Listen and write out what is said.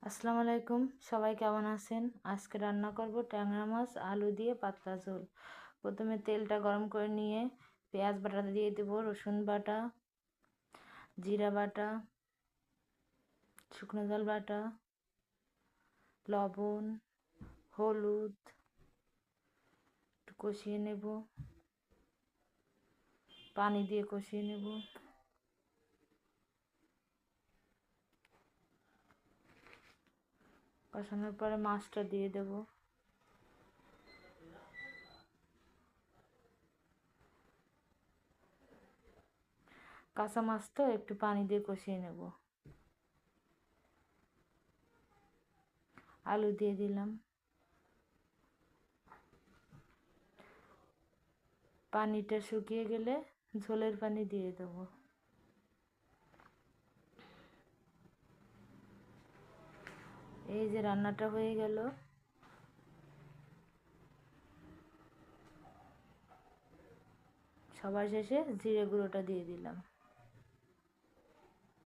আসসালামু আলাইকুম, সবাই কেমন আছেন? আজকে রান্না করব ট্যাংরা মাছ আলু দিয়ে পাতলা ঝোল। প্রথমে তেলটা গরম করে নিয়ে পেঁয়াজ বাটা দিয়ে দেব, রসুন বাটা, জিরা বাটা, শুকনো ঝাল বাটা, লবণ, হলুদ একটু কষিয়ে নেব, পানি দিয়ে কষিয়ে নেব। কষানোর পরে মাছটা দিয়ে দেব। কাঁচা মাছ তো একটু পানি দিয়ে কষিয়ে নেব। আলু দিয়ে দিলাম, পানিটা শুকিয়ে গেলে ঝোলের পানি দিয়ে দেব। এই যে রান্নাটা হয়ে গেল। সবার শেষে জিরে গুঁড়োটা দিয়ে দিলাম।